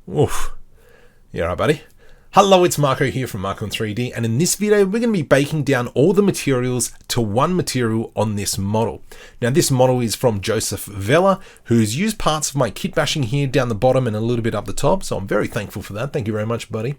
Oof. Yeah, all right, buddy. Hello, it's Marco here from Markom3D, and in this video we're going to be baking down all the materials to one material on this model. Now this model is from Joseph Vella, who's used parts of my kit bashing here down the bottom and a little bit up the top, so I'm very thankful for that. Thank you very much, buddy.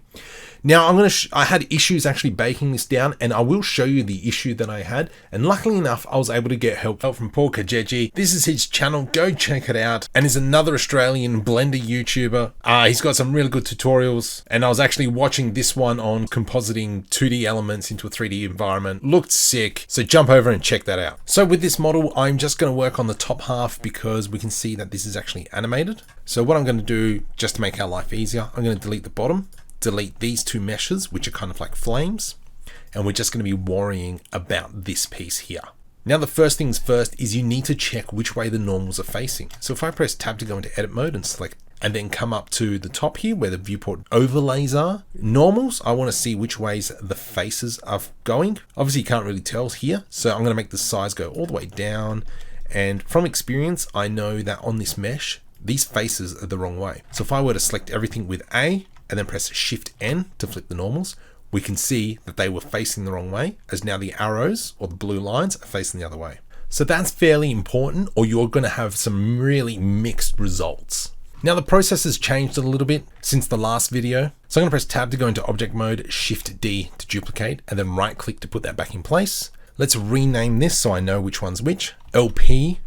Now I had issues actually baking this down, and I will show you the issue that I had, and luckily enough I was able to get help from O Caggegi. This is his channel, go check it out, and he's another Australian Blender YouTuber. He's got some really good tutorials, and I was actually watching this one on compositing 2D elements into a 3D environment. Looked sick, so jump over and check that out. So with this model I'm just going to work on the top half because we can see that this is actually animated. So what I'm going to do, just to make our life easier, I'm going to delete the bottom, delete these two meshes, which are kind of like flames, and we're just going to be worrying about this piece here. Now the first things first is you need to check which way the normals are facing. So if I press tab to go into edit mode and select, and then come up to the top here where the viewport overlays are, normals, I want to see which ways the faces are going. Obviously you can't really tell here, so I'm going to make the size go all the way down, and from experience I know that on this mesh these faces are the wrong way. So if I were to select everything with A and then press Shift N to flip the normals, we can see that they were facing the wrong way, as now the arrows or the blue lines are facing the other way. So that's fairly important, or you're going to have some really mixed results. Now the process has changed a little bit since the last video. So I'm going to press tab to go into object mode, Shift D to duplicate, and then right click to put that back in place. Let's rename this so I know which one's which. LP_drone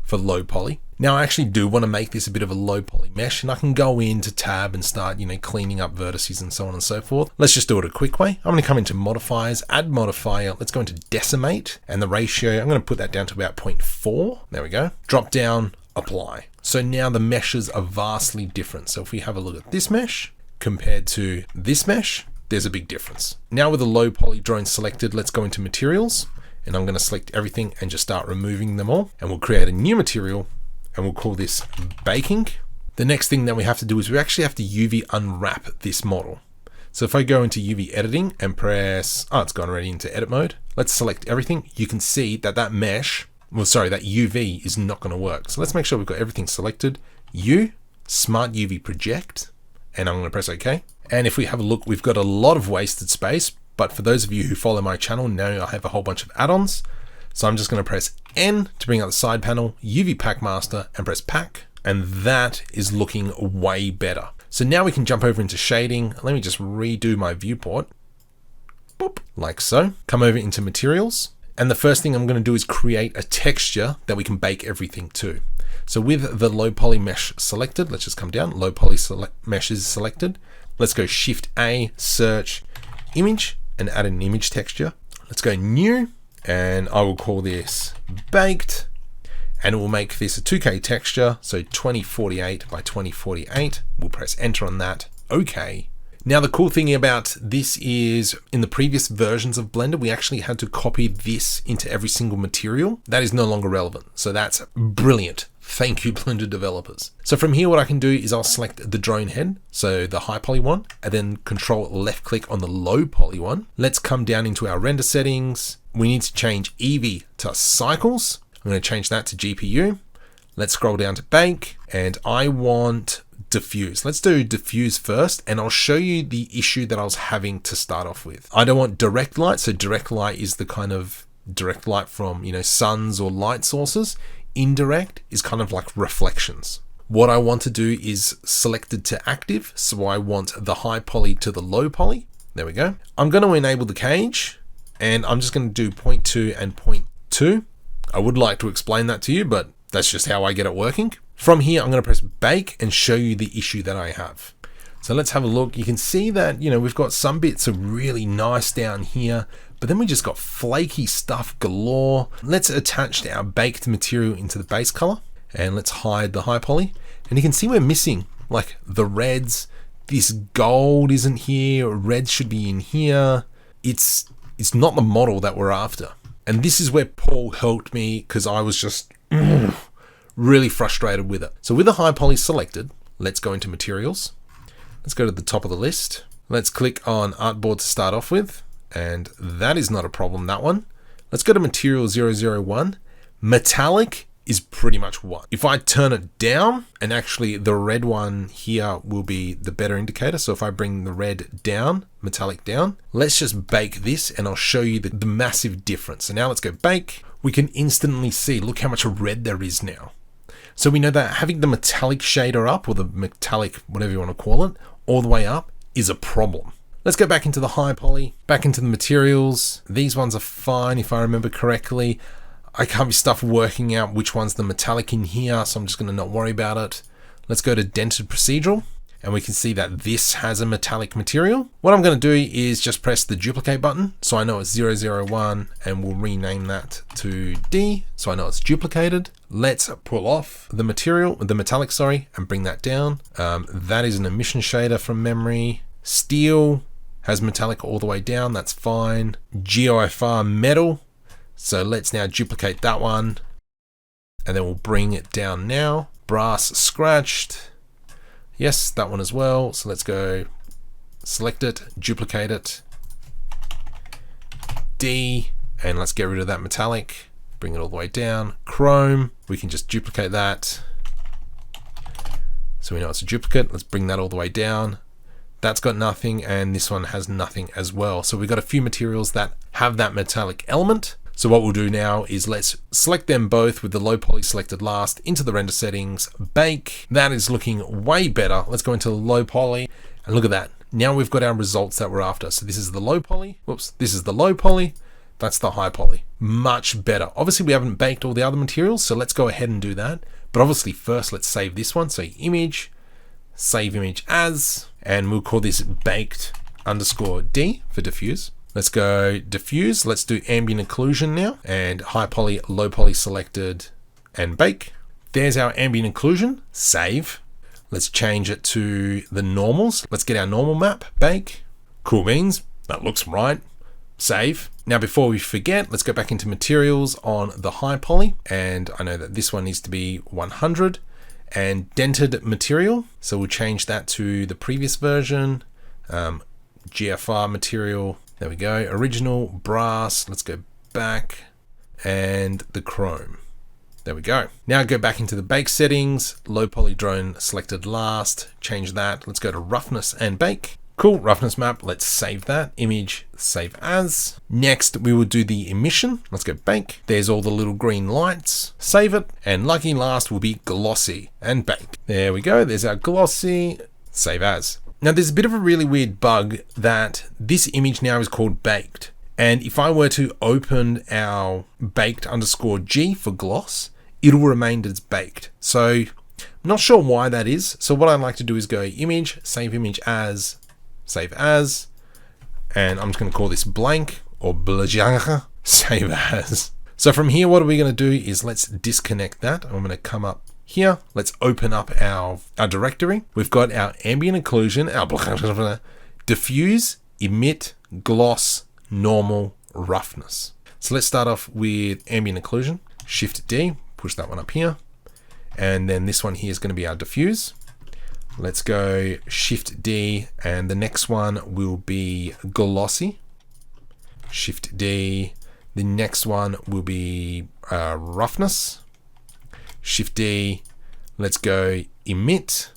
for low poly. Now I actually do want to make this a bit of a low poly mesh, and I can go into tab and start, cleaning up vertices and so on and so forth. Let's just do it a quick way. I'm going to come into modifiers, add modifier. Let's go into decimate, and the ratio, I'm going to put that down to about 0.4. There we go. Drop down, apply. So now the meshes are vastly different. So if we have a look at this mesh compared to this mesh, there's a big difference. Now with the low poly drone selected, let's go into materials, and I'm going to select everything and just start removing them all, and we'll create a new material, and we'll call this baking. The next thing that we have to do is we actually have to UV unwrap this model. So if I go into UV editing and press, it's gone already into edit mode. Let's select everything. You can see that that UV is not going to work. So let's make sure we've got everything selected. Smart UV project, and I'm going to press OK. And if we have a look, we've got a lot of wasted space, but for those of you who follow my channel know I have a whole bunch of add-ons. So I'm just going to press N to bring out the side panel, UVPackmaster, and press pack, and that is looking way better. So now we can jump over into shading. Let me just redo my viewport. Boop, like so. Come over into materials. And the first thing I'm going to do is create a texture that we can bake everything to. So with the low poly mesh selected, let's just come down, low poly mesh is selected. Let's go Shift A, search, image, and add an image texture. Let's go new, and I will call this baked, and it will make this a 2K texture. So 2048 by 2048, we'll press enter on that, okay. Now the cool thing about this is in the previous versions of Blender, we actually had to copy this into every single material. That is no longer relevant. So that's brilliant. Thank you, Blender developers. So from here, what I can do is I'll select the drone head, so the high poly one, and then control left click on the low poly one. Let's come down into our render settings. We need to change Eevee to cycles. I'm going to change that to GPU. Let's scroll down to bake, and I want diffuse. Let's do diffuse first, and I'll show you the issue that I was having to start off with. I don't want direct light. So direct light is the kind of direct light from, suns or light sources. Indirect is kind of like reflections. What I want to do is selected to active. So I want the high poly to the low poly. There we go. I'm going to enable the cage, and I'm just going to do 0.2 and 0.2. I would like to explain that to you, but that's just how I get it working. From here, I'm going to press bake and show you the issue that I have. So let's have a look. You can see that, we've got some bits are really nice down here, but then we just got flaky stuff galore. Let's attach our baked material into the base color, and let's hide the high poly. And you can see we're missing like the reds. This gold isn't here. Red should be in here. It's not the model that we're after. And this is where Paul helped me, because I was just really frustrated with it. So with the high poly selected, let's go into materials. Let's go to the top of the list. Let's click on artboard to start off with, and that is not a problem, that one. Let's go to material 001. Metallic is pretty much 1. If I turn it down, and actually the red one here will be the better indicator. So if I bring the red down, metallic down, let's just bake this and I'll show you the massive difference. So now let's go bake. We can instantly see, look how much red there is now. So we know that having the metallic shader up, or the metallic, whatever you want to call it, all the way up is a problem. Let's go back into the high poly, back into the materials. These ones are fine if I remember correctly. I can't be stuff working out which one's the metallic in here, so I'm just going to not worry about it. Let's go to dented procedural, and we can see that this has a metallic material. What I'm going to do is just press the duplicate button, so I know it's 001, and we'll rename that to D, so I know it's duplicated. Let's pull off the material, the metallic, sorry, and bring that down. That is an emission shader from memory. Steel has metallic all the way down, that's fine. GeoFR metal. So let's now duplicate that one, and then we'll bring it down now. Brass scratched. Yes, that one as well. So let's go select it, duplicate it, D, and let's get rid of that metallic. Bring it all the way down. Chrome, we can just duplicate that. So we know it's a duplicate. Let's bring that all the way down. That's got nothing, and this one has nothing as well. So we've got a few materials that have that metallic element. So what we'll do now is let's select them both with the low poly selected last, into the render settings, bake. That is looking way better. Let's go into the low poly, and look at that. Now we've got our results that we're after. So this is the low poly. Whoops, this is the low poly. That's the high poly. Much better. Obviously we haven't baked all the other materials, so let's go ahead and do that. But obviously first let's save this one. So image, save image as, and we'll call this baked_D for diffuse. Let's go diffuse. Let's do ambient occlusion now, and high poly, low poly selected, and bake. There's our ambient occlusion. Save. Let's change it to the normals. Let's get our normal map. Bake. Cool beans. That looks right. Save. Now before we forget, let's go back into materials on the high poly, and I know that this one needs to be 100, and dented material. So we'll change that to the previous version. GFR material. There we go. Original, brass. Let's go back, and the chrome. There we go. Now go back into the bake settings. Low poly drone selected last. Change that. Let's go to roughness and bake. Cool, roughness map. Let's save that. Image, save as. Next, we will do the emission. Let's go bake. There's all the little green lights. Save it. And lucky last will be glossy and bake. There we go. There's our glossy. Save as. Now there's a bit of a really weird bug that this image now is called baked. And if I were to open our baked_G for gloss, it'll remain as baked. So I'm not sure why that is. So what I'd like to do is go image, save image as, save as, and I'm just going to call this blank or blank, save as. So from here, what are we going to do is let's disconnect that. I'm going to come up here. Let's open up our directory. We've got our ambient occlusion, our diffuse, emit, gloss, normal, roughness. So let's start off with ambient occlusion. Shift D, push that one up here. And then this one here is going to be our diffuse. Let's go Shift D, and the next one will be glossy. Shift D. The next one will be roughness. Shift D, let's go emit,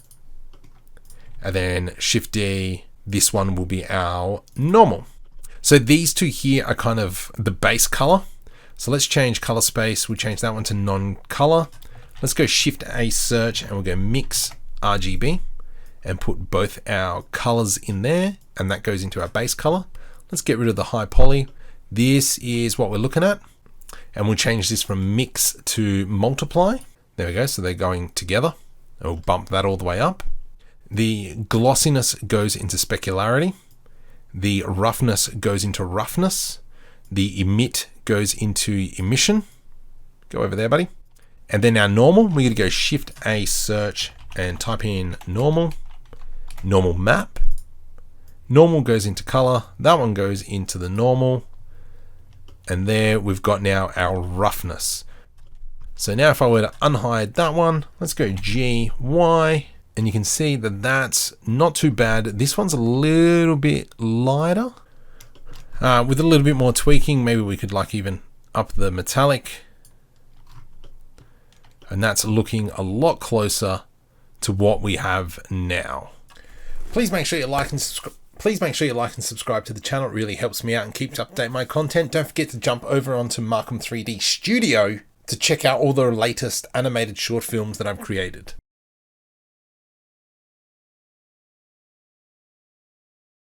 and then Shift D, this one will be our normal. So these two here are kind of the base color. So let's change color space. We'll change that one to non-color. Let's go Shift A search, and we'll go mix RGB and put both our colors in there, and that goes into our base color. Let's get rid of the high poly. This is what we're looking at, and we'll change this from mix to multiply. There we go, so they're going together. We'll bump that all the way up. The glossiness goes into specularity. The roughness goes into roughness. The emit goes into emission. Go over there, buddy. And then our normal, we're going to go Shift A search and type in normal. Normal map. Normal goes into color. That one goes into the normal. And there we've got now our roughness. So now if I were to unhide that one, let's go G, Y, and you can see that that's not too bad. This one's a little bit lighter. With a little bit more tweaking, maybe we could like even up the metallic. And that's looking a lot closer to what we have now. Please make sure you like and subscribe. Please make sure you like and subscribe to the channel. It really helps me out and keeps up to date my content. Don't forget to jump over onto Markom3D Studio to check out all the latest animated short films that I've created.